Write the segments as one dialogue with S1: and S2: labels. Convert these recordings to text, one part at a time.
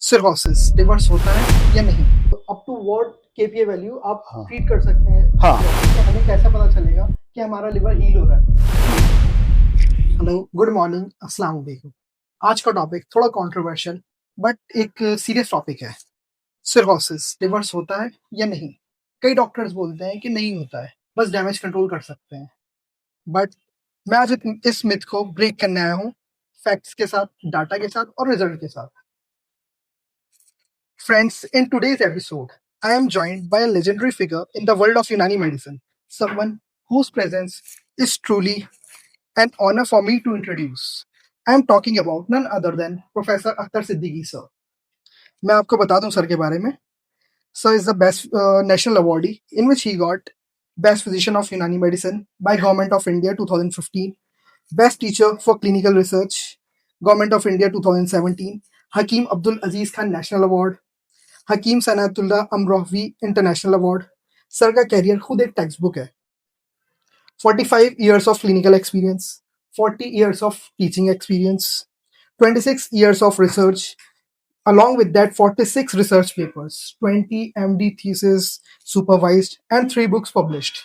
S1: Cirrhosis reverse होता है या नहीं? Up to what kPa value आप
S2: हाँ।
S1: ट्रीट कर सकते हैं?
S2: हाँ।
S1: तो हमें कैसे पता चलेगा कि हमारा लिवर हील हो रहा है? हेलो, गुड मॉर्निंग, अस्सलाम वालेकुम। आज का टॉपिक थोड़ा कंट्रोवर्शियल बट एक सीरियस टॉपिक है। सिरहोसिस रिवर्स होता है या नहीं? कई डॉक्टर्स बोलते हैं कि नहीं होता है, बस डैमेज कंट्रोल कर सकते हैं। बट मैं आज इस मिथ को ब्रेक करने आया हूँ, फैक्ट्स के साथ, डाटा के साथ और रिजल्ट के साथ। Friends, in today's episode, I am joined by a legendary figure in the world of Unani medicine, someone whose presence is truly an honor for me to introduce. I am talking about none other than Professor Akhtar Siddiqui, sir. मैं आपको बता दूं sir के बारे में. Sir is the best national awardee in which he got Best Physician of Unani Medicine by Government of India 2015, Best Teacher for Clinical Research, Government of India 2017, Hakeem Abdul Aziz Khan National Award, Hakim सनातुल्लाह Amrohvi international award. Sir का career खुद एक text book है. 45 years of clinical experience, 40 years of teaching experience, 26 years of research, along with that 46 research papers, 20 MD thesis supervised and 3 books published.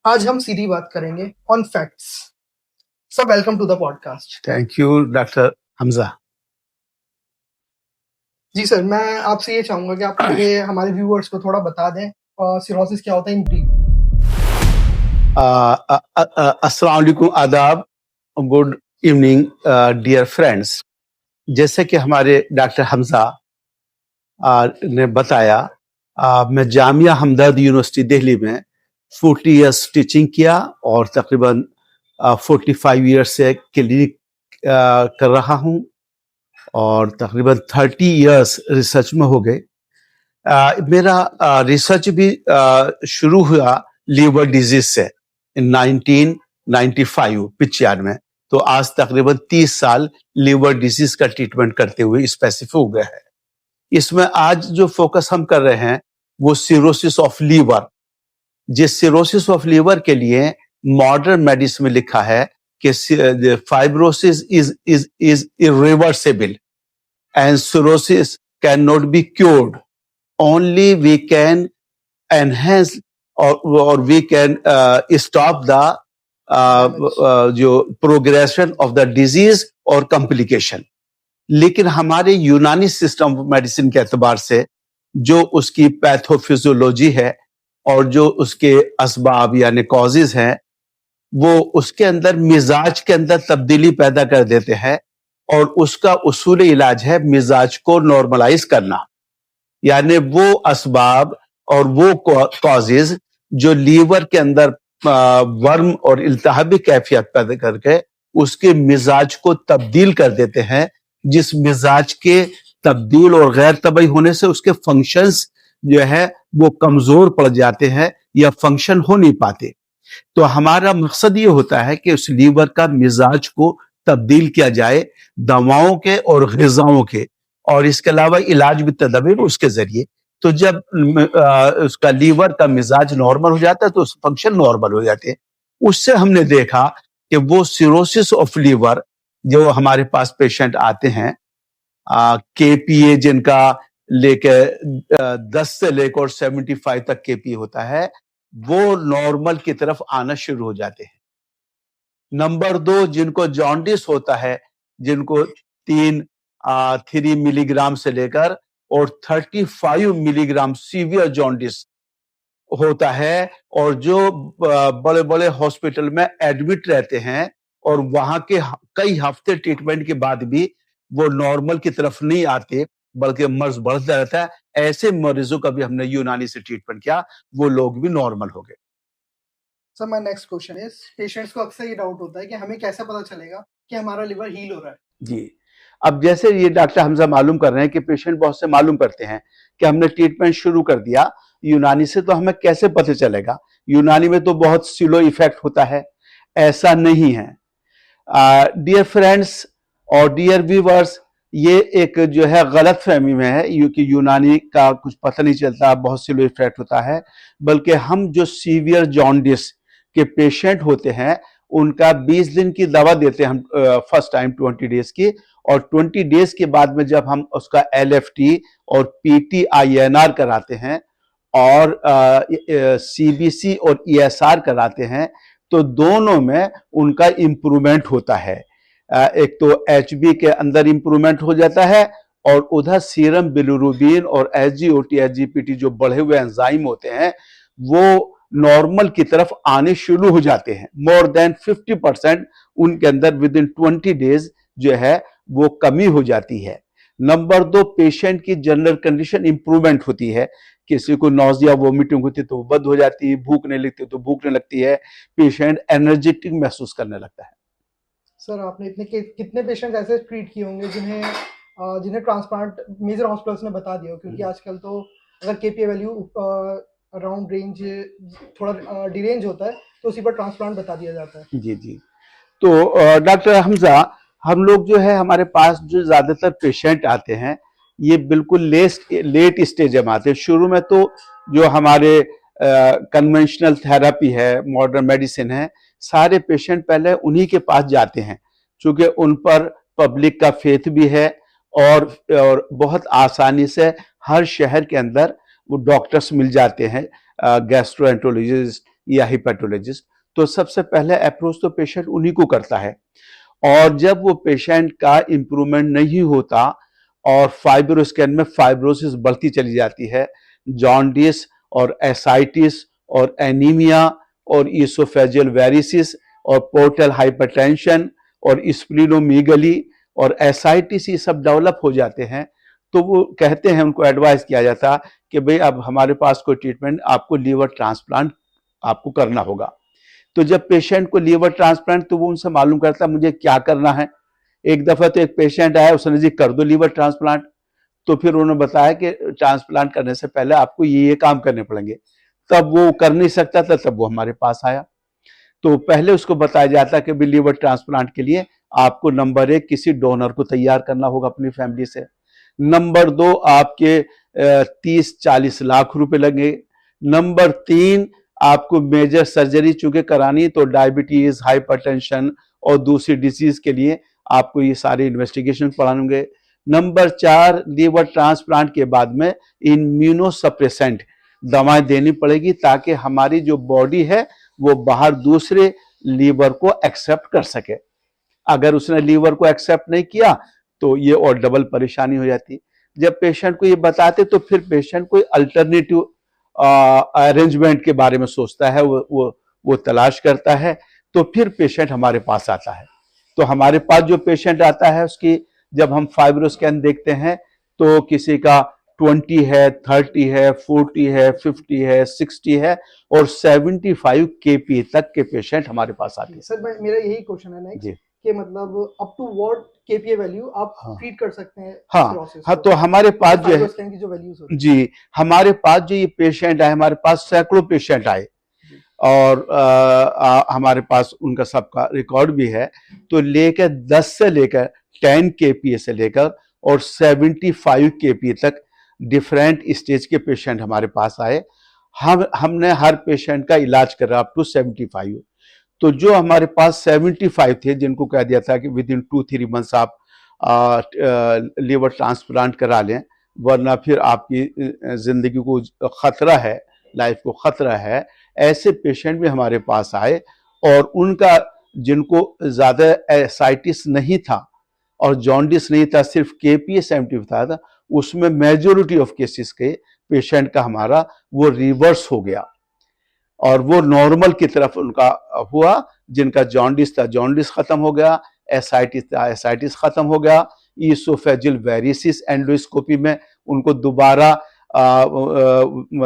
S1: आज हम सीधी बात करेंगे on facts. So welcome to the podcast.
S2: Thank you doctor Hamza.
S1: जी sir, मैं आपसे ये चाहूंगा कि आप हमारे व्यूअर्स को थोड़ा बता दें सिरोसिस क्या होता है इन ब्रीफ.
S2: अस्सलाम वालेकुम, आदाब, गुड इवनिंग डियर फ्रेंड्स। जैसे कि हमारे डॉक्टर हमजा ने बताया, मैं जामिया हमदर्द यूनिवर्सिटी दिल्ली में 40 इयर्स टीचिंग किया और तकरीबन 45 इयर्स से क्लिनिक कर रहा हूँ और तकरीबन 30 इयर्स रिसर्च में हो गए। मेरा रिसर्च भी शुरू हुआ लीवर डिजीज से 1995 में। तो आज तकरीबन 30 साल लीवर डिजीज का ट्रीटमेंट करते हुए स्पेसिफिक हो गया है। इसमें आज जो फोकस हम कर रहे हैं वो सिरोसिस ऑफ लीवर। जिस सिरोसिस ऑफ लीवर के लिए मॉडर्न मेडिसिन में लिखा है कि fibrosis is irreversible and cirrhosis cannot be cured. Only we can enhance or we can stop the जो progression of the disease और complication. लेकिन हमारे यूनानी सिस्टम ऑफ मेडिसिन के एतबार से जो उसकी पैथोफिजियोलॉजी है और जो उसके असबाब यानी कॉजेज हैं, वो उसके अंदर मिजाज के अंदर तब्दीली पैदा कर देते हैं और उसका उसूल इलाज है मिजाज को नॉर्मलाइज करना। यानी वो असबाब और वो कॉजेज जो लीवर के अंदर वर्म और इल्तिहाबी कैफियत पैदा करके उसके मिजाज को तब्दील कर देते हैं, जिस मिजाज के तब्दील और गैर तबई होने से उसके फंक्शंस जो है वो कमजोर पड़ जाते हैं या फंक्शन हो नहीं पाते। तो हमारा मकसद ये होता है कि उस लीवर का मिजाज को तब्दील किया जाए दवाओं के और ग़िज़ाओं के, और इसके अलावा इलाज भी तदबीर उसके जरिए। तो जब उसका लीवर का मिजाज नॉर्मल हो जाता है तो फंक्शन नॉर्मल हो जाते हैं। उससे हमने देखा कि वो सिरोसिस ऑफ लीवर जो हमारे पास पेशेंट आते हैं केपीए जिनका लेके 10 से लेकर 75 तक केपीए होता है, वो नॉर्मल की तरफ आना शुरू हो जाते हैं। नंबर 2, जिनको जॉन्डिस होता है, जिनको 3 मिलीग्राम से लेकर और 35 मिलीग्राम सीवियर जॉन्डिस होता है और जो बड़े बड़े हॉस्पिटल में एडमिट रहते हैं और वहां के कई हफ्ते ट्रीटमेंट के बाद भी वो नॉर्मल की तरफ नहीं आते बल्कि मर्ज बढ़ता रहता है, ऐसे मरीजों का भी हमने यूनानी से ट्रीटमेंट किया, वो लोग भी नॉर्मल हो गए।
S1: Sir, my next question is, patients को अक्सर ये डाउट होता है कि हमें कैसे पता चलेगा कि हमारा लिवर हील हो रहा है?
S2: जी, अब जैसे ये डॉक्टर हमजा मालूम कर रहे हैं कि पेशेंट बहुत से मालूम करते हैं कि हमने ट्रीटमेंट शुरू कर दिया यूनानी से, तो हमें कैसे पता चलेगा? यूनानी में तो बहुत स्लो इफेक्ट होता है, ऐसा नहीं है। डियर फ्रेंड्स और डियर व्यूअर्स, ये एक जो है गलत फहमी में है क्योंकि यूनानी का कुछ पता नहीं चलता, बहुत स्लो इफेक्ट होता है, बल्कि हम जो सीवियर जॉन्डिस के पेशेंट होते हैं उनका 20 दिन की दवा देते हैं हम फर्स्ट टाइम 20 डेज की, और 20 डेज के बाद में जब हम उसका LFT और PT-INR कराते हैं और CBC और ESR कराते हैं, तो दोनों में उनका इंप्रूवमेंट होता है। एक तो HB के अंदर इंप्रूवमेंट हो जाता है और उधर सीरम बिलिरुबिन और SGOT SGPT जो बढ़े हुए एंजाइम होते हैं वो नॉर्मल की तरफ आने शुरू हो जाते हैं। मोर देन 50% उनके अंदर विद इन 20 डेज जो है वो कमी हो जाती है। नंबर 2, पेशेंट की जनरल कंडीशन इंप्रूवमेंट होती है। किसी को नौजिया वोमिटिंग होती है तो वो बंद हो जाती है, भूख नहीं लगती तो भूख नहीं लगती है, पेशेंट एनर्जेटिक महसूस करने लगता है।
S1: सर आपने कितने पेशेंट्स ऐसे ट्रीट किए होंगे जिन्हें ट्रांसप्लांट मेजर हॉस्पिटल्स ने बता दिया हो, क्योंकि आजकल तो अगर केपीए वैल्यू अराउंड रेंज थोड़ा डिरेंज होता है तो उसी पर ट्रांसप्लांट बता दिया जाता है।
S2: जी जी। तो डॉक्टर हमजा, हम लोग जो है हमारे पास जो ज्यादातर पेशेंट आते हैं ये बिल्कुल लेट स्टेज में आते हैं। शुरू में तो जो हमारे कन्वेंशनल थेरेपी है, मॉडर्न मेडिसिन है, सारे पेशेंट पहले उन्हीं के पास जाते हैं, क्योंकि उन पर पब्लिक का फेथ भी है और बहुत आसानी से हर शहर के अंदर वो डॉक्टर्स मिल जाते हैं, गैस्ट्रोएंटरोलॉजिस्ट या हिपेटोलॉजिस्ट। तो सबसे पहले अप्रोच तो पेशेंट उन्हीं को करता है। और जब वो पेशेंट का इंप्रूवमेंट नहीं होता और फाइब्रोस्कैन में फाइब्रोसिस बढ़ती चली जाती है, जॉन्डिस और एसाइटिस और एनीमिया और इसोफेजियल वेरिसिस और पोर्टल हाइपरटेंशन और स्प्लीनोमीगली और एसाइटिस, ये सब डेवलप हो जाते हैं, तो वो कहते हैं, उनको एडवाइस किया जाता कि भाई अब हमारे पास कोई ट्रीटमेंट, आपको लीवर ट्रांसप्लांट आपको करना होगा। तो जब पेशेंट को लीवर ट्रांसप्लांट, तो वो उनसे मालूम करता मुझे क्या करना है। एक दफा तो एक पेशेंट आया, उसने जी कर दो लीवर ट्रांसप्लांट। तो फिर उन्होंने बताया कि ट्रांसप्लांट करने से पहले आपको ये काम करने पड़ेंगे। तब वो कर नहीं सकता था, तब वो हमारे पास आया। तो पहले उसको बताया जाता कि भी लीवर ट्रांसप्लांट के लिए आपको नंबर 1 किसी डोनर को तैयार करना होगा अपनी फैमिली से। नंबर 2, आपके 30-40 लाख रुपए लगे। नंबर 3, आपको मेजर सर्जरी चूंकि करानी, तो डायबिटीज, हाइपरटेंशन और दूसरी डिसीज के लिए आपको ये सारे इन्वेस्टिगेशन पढ़ाएंगे। नंबर 4, लीवर ट्रांसप्लांट के बाद में इम्यूनोसप्रेसेंट दवाएं देनी पड़ेगी, ताकि हमारी जो बॉडी है वो बाहर दूसरे लीवर को एक्सेप्ट कर सके। अगर उसने लीवर को एक्सेप्ट नहीं किया तो ये और डबल परेशानी हो जाती। जब पेशेंट को ये बताते तो फिर पेशेंट कोई अल्टरनेटिव अरेंजमेंट के बारे में सोचता है, वो तलाश करता है, तो फिर पेशेंट हमारे पास आता है। तो हमारे पास जो पेशेंट आता है उसकी जब हम फाइब्रोस्कैन देखते हैं तो किसी का 20 है, 30 है, 40 है, 50 है, 60 है और 75 KP तक के पेशेंट हमारे पास आते हैं।
S1: सर मेरा यही क्वेश्चन है नेक्स्ट कि मतलब up to what kPa value आप ट्रीट कर सकते हैं।
S2: हाँ, तो हमारे पास जो है
S1: की जो वैल्यूज होती है
S2: जी, हमारे पास जो ये पेशेंट आए, हमारे पास सैकड़ों पेशेंट आए और हमारे पास उनका सबका रिकॉर्ड भी है। तो लेकर 10 से लेकर 10 KPA से लेकर और 75 KPA तक डिफरेंट स्टेज के पेशेंट हमारे पास आए। हमने हर पेशेंट का इलाज करा अप टू 75। तो जो हमारे पास 75 थे, जिनको कह दिया था कि विद इन 2-3 मंथ्स आप लीवर ट्रांसप्लांट करा लें, वरना फिर आपकी जिंदगी को खतरा है, लाइफ को खतरा है, ऐसे पेशेंट भी हमारे पास आए। और उनका जिनको ज्यादा एसाइटिस नहीं था और जॉन्डिस नहीं था, सिर्फ KPA 75 था, उसमें मेजोरिटी ऑफ केसेस के पेशेंट का हमारा वो रिवर्स हो गया और वो नॉर्मल की तरफ उनका हुआ। जिनका जॉन्डिस था, जॉन्डिस खत्म हो गया, एसाइटिस था, एसाइटिस खत्म हो गया, इसोफेजियल वेरिसिस एंडोस्कोपी में उनको दोबारा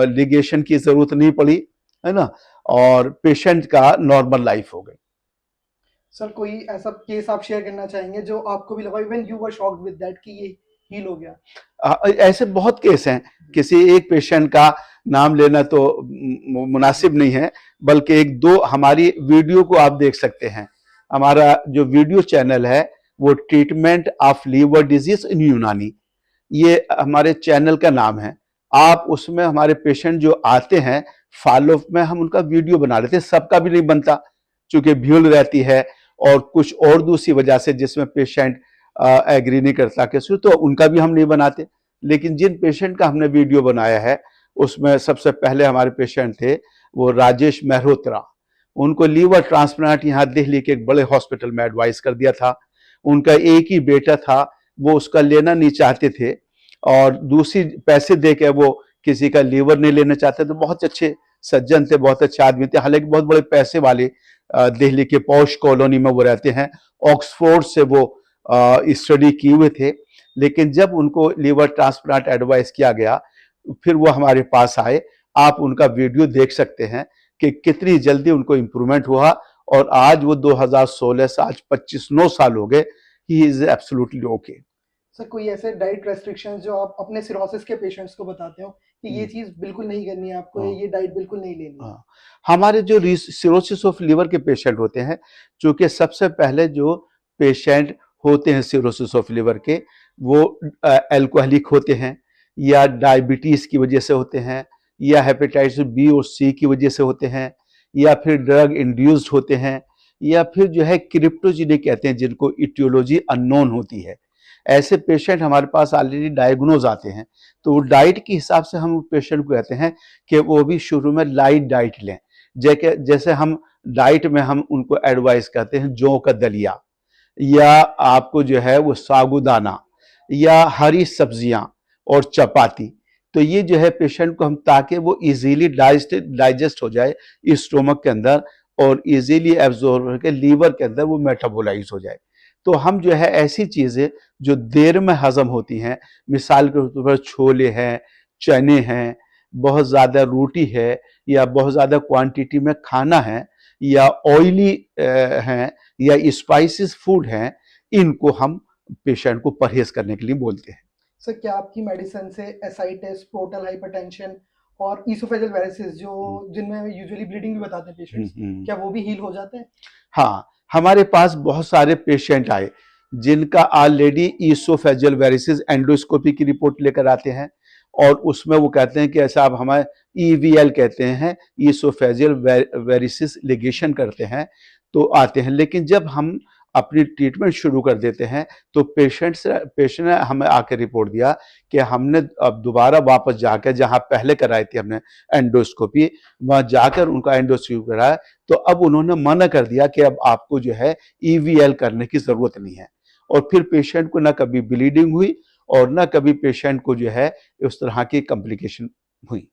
S2: लिगेशन की जरूरत नहीं पड़ी, है ना, और पेशेंट का नॉर्मल लाइफ हो गई।
S1: सर कोई ऐसा केस आप शेयर करना चाहेंगे जो आपको भी लगा even you were shocked with that कि ये हील हो गया?
S2: ऐसे बहुत केस हैं, किसी एक पेशेंट का नाम लेना तो मुनासिब नहीं है, बल्कि एक दो हमारी वीडियो को आप देख सकते हैं। हमारा जो वीडियो चैनल है वो treatment of liver disease in Unani, ये हमारे चैनल का नाम है। आप उसमें हमारे पेशेंट जो आते हैं फॉलोअप में हम उनका वीडियो बना लेते हैं, सबका भी नहीं बनता, चूंकि भीड़ रहती है और कुछ और दूसरी वजह से जिसमें पेशेंट एग्री नहीं करता किसी, तो उनका भी हम नहीं बनाते। लेकिन जिन पेशेंट का हमने वीडियो बनाया है उसमें सबसे पहले हमारे पेशेंट थे वो राजेश मेहरोत्रा। उनको लीवर ट्रांसप्लांट यहाँ दिल्ली के एक बड़े हॉस्पिटल में एडवाइस कर दिया था। उनका एक ही बेटा था, वो उसका लेना नहीं चाहते थे और दूसरी पैसे दे के वो किसी का लीवर नहीं लेना चाहते थे। बहुत अच्छे सज्जन थे, बहुत अच्छे आदमी थे, हालांकि बहुत बड़े पैसे वाले दिल्ली के पॉश कॉलोनी में वो रहते हैं। ऑक्सफोर्ड से वो स्टडी किए हुए थे। लेकिन जब उनको लीवर ट्रांसप्लांट एडवाइस किया गया फिर वो हमारे पास आए। आप उनका वीडियो देख सकते हैं कि कितनी जल्दी उनको इंप्रूवमेंट हुआ और आज वो 2016 से आज 25-9 साल हो गए। He is absolutely okay.
S1: Sir कोई ऐसे डाइट रेस्ट्रिक्शंस जो आप अपने सिरोसिस के पेशेंट्स को बताते हो कि ये चीज बिल्कुल नहीं करनी है आपको,
S2: हाँ।
S1: ये डाइट बिल्कुल नहीं लेनी है?
S2: हाँ, हमारे जो सिरोसिस ऑफ लीवर के पेशेंट होते हैं, चूंकि सबसे पहले जो पेशेंट होते हैं सिरोसिस ऑफ लीवर के वो एल्कोहलिक होते हैं या डायबिटीज की वजह से होते हैं या हेपेटाइटिस बी और सी की वजह से होते हैं या फिर ड्रग इंड्यूस्ड होते हैं या फिर जो है क्रिप्टोजेनिक कहते हैं जिनको इटियोलॉजी अननोन होती है। ऐसे पेशेंट हमारे पास ऑलरेडी डायग्नोज आते हैं। तो डाइट के हिसाब से हम पेशेंट को कहते हैं कि वो भी शुरू में लाइट डाइट लें। जैसे हम डाइट में हम उनको एडवाइस करते हैं जौ का दलिया या आपको जो है वो साबूदाना या हरी सब्जियां और चपाती। तो ये जो है पेशेंट को हम ताकि वो इजीली डाइजेस्ट हो जाए स्टोमक के अंदर और इजीली एब्जॉर्ब करके लीवर के अंदर वो मेटाबोलाइज हो जाए। तो हम जो है ऐसी चीजें जो देर में हजम होती हैं, मिसाल के तौर पर छोले हैं, चने हैं, बहुत ज्यादा रोटी है या बहुत ज्यादा क्वांटिटी में खाना है या ऑयली हैं या स्पाइसेस फूड हैं, इनको हम पेशेंट को परहेज करने के लिए बोलते हैं।
S1: सर क्या आपकी मेडिसिन से एसाइटिस, पोर्टल हाइपरटेंशन और इसोफेजल वेरिसेस जो जिनमें यूजुअली ब्लीडिंग भी बताते हैं पेशेंट्स, क्या वो भी हील हो जाते हैं?
S2: हाँ, हमारे पास बहुत सारे पेशेंट आए जिनका ऑलरेडी ईसोफेजियल वेरिसेस एंडोस्कोपी की रिपोर्ट लेकर आते हैं और उसमें वो कहते हैं कि ऐसा आप हमारे ईवीएल कहते हैं, ईसोफेजियल वेरिसेस लिगेशन करते हैं तो आते हैं। लेकिन जब हम अपनी ट्रीटमेंट शुरू कर देते हैं तो पेशेंट ने हमें आकर रिपोर्ट दिया कि हमने अब दोबारा वापस जाकर जहां पहले कराई थी हमने एंडोस्कोपी, वहां जाकर उनका एंडोस्कोपी कराया तो अब उन्होंने मना कर दिया कि अब आपको जो है ईवीएल करने की जरूरत नहीं है। और फिर पेशेंट को ना कभी ब्लीडिंग हुई और ना कभी पेशेंट को जो है उस तरह की कॉम्प्लिकेशन हुई।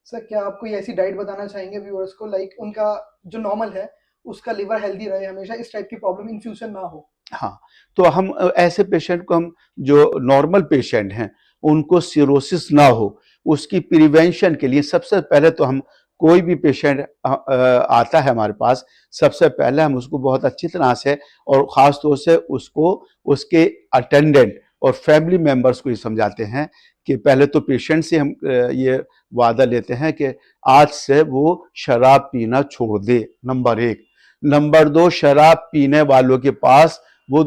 S1: सर क्या आप कोई ऐसी डाइट बताना चाहेंगे व्यूअर्स को, लाइक उनका जो नॉर्मल है उसका लिवर हेल्दी रहे हमेशा, इस टाइप की प्रॉब्लम इन फ्यूचर ना हो?
S2: हाँ, तो हम ऐसे पेशेंट को हम जो नॉर्मल पेशेंट हैं उनको सिरोसिस ना हो उसकी प्रिवेंशन के लिए सबसे पहले तो हम कोई भी पेशेंट आता है हमारे पास, सबसे पहले हम उसको बहुत अच्छी तरह से और ख़ास तौर से उसको उसके अटेंडेंट और फैमिली मेंबर्स को ये समझाते हैं कि पहले तो पेशेंट से हम ये वादा लेते हैं कि आज से वो शराब पीना छोड़ दे, नंबर 1। नंबर 2, शराब पीने वालों के पास वो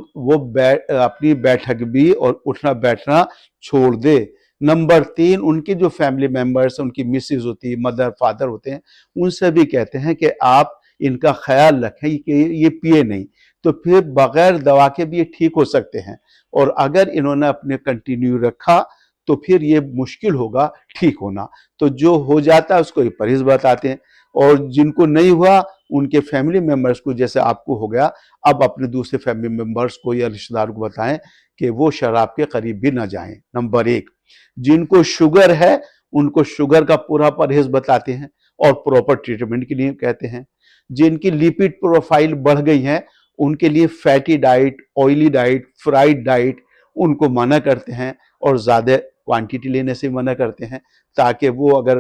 S2: अपनी बैठक भी और उठना बैठना छोड़ दे। नंबर 3, उनके जो फैमिली मेंबर्स उनकी मिसेज होती है, मदर फादर होते हैं, उनसे भी कहते हैं कि आप इनका ख्याल रखें कि ये पिए नहीं। तो फिर बगैर दवा के भी ये ठीक हो सकते हैं और अगर इन्होंने अपने कंटिन्यू रखा तो फिर ये मुश्किल होगा ठीक होना। तो जो हो जाता है उसको ये परहेज बताते हैं और जिनको नहीं हुआ उनके फैमिली मेंबर्स को, जैसे आपको हो गया, अब अपने दूसरे फैमिली मेंबर्स को या रिश्तेदारों को बताएं कि वो शराब के करीब भी ना जाएं। नंबर 1, जिनको शुगर है उनको शुगर का पूरा परहेज बताते हैं और प्रॉपर ट्रीटमेंट के लिए कहते हैं। जिनकी लिपिड प्रोफाइल बढ़ गई है उनके लिए fatty diet, oily diet, fried diet उनको मना करते हैं और ज्यादा क्वांटिटी लेने से मना करते हैं ताकि वो अगर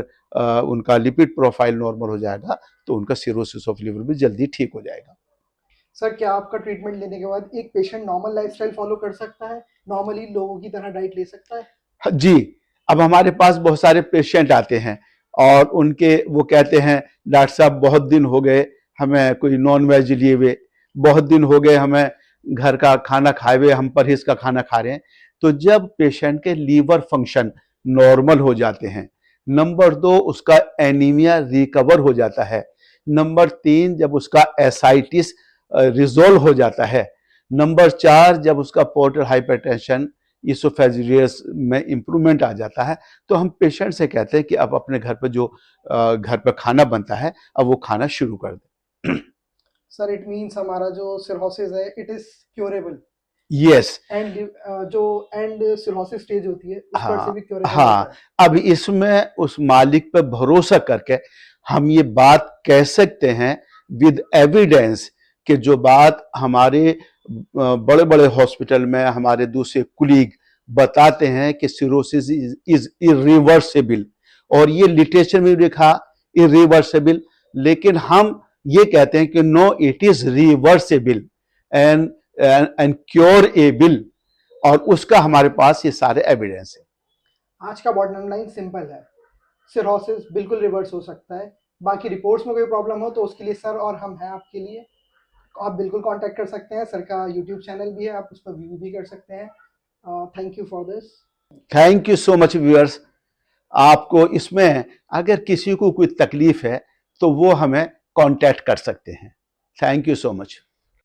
S2: उनका लिपिड प्रोफाइल नॉर्मल हो जाएगा तो उनका सिरोसिस ऑफ लिवर भी जल्दी ठीक हो जाएगा।
S1: सर क्या आपका ट्रीटमेंट लेने के बाद एक पेशेंट नॉर्मल लाइफस्टाइल फॉलो कर सकता है, नॉर्मली लोगों की तरह डाइट ले सकता है?
S2: जी, अब हमारे पास बहुत सारे पेशेंट आते हैं और उनके वो कहते हैं डॉक्टर साहब बहुत दिन हो गए हमें कोई नॉन वेज लिए हुए, बहुत दिन हो गए हमें घर का खाना खाए हुए, हम परहेज का खाना खा रहे हैं। तो जब पेशेंट के लीवर फंक्शन नॉर्मल हो जाते हैं, नंबर 2 उसका एनीमिया रिकवर हो जाता है, नंबर 3 जब उसका एसाइटिस रिजोल्व हो जाता है, नंबर 4 जब उसका पोर्टल हाइपरटेंशन इसोफेजियस में इंप्रूवमेंट आ जाता है, तो हम पेशेंट से कहते हैं कि अब अपने घर पे जो घर पे खाना बनता है अब वो खाना शुरू कर दे।
S1: सर इट मीन्स हमारा जो सिरोसिस है it is curable
S2: yes.
S1: And जो एंड सिरोसिस स्टेज होती है उस पर से
S2: हाँ
S1: भी क्योरेबल
S2: हाँ,
S1: होता है।
S2: अब इसमें उस मालिक पे भरोसा करके हम ये बात कह सकते हैं विद एविडेंस कि जो बात हमारे बड़े बड़े हॉस्पिटल में हमारे दूसरे कुलीग बताते हैं कि सिरोसिस इज इरिवर्सिबल, और ये लिटरेचर में भी लिखा इरिवर्सिबल, लेकिन हम ये कहते हैं कि no it is reversible and and curable, और उसका हमारे पास ये सारे एविडेंस है।
S1: आज का बॉटम लाइन सिंपल है, सिरोसिस बिल्कुल रिवर्स हो सकता है। बाकी रिपोर्ट्स में कोई प्रॉब्लम हो तो उसके लिए सर और हम हैं आपके लिए, आप बिल्कुल कांटेक्ट कर सकते हैं। सर का यूट्यूब चैनल भी है, आप उस पर व्यू भी कर सकते हैं। Thank you for this.
S2: Thank you so much viewers. आपको इसमें अगर किसी को कोई तकलीफ है तो वो हमें कांटेक्ट कर सकते हैं। Thank you so much.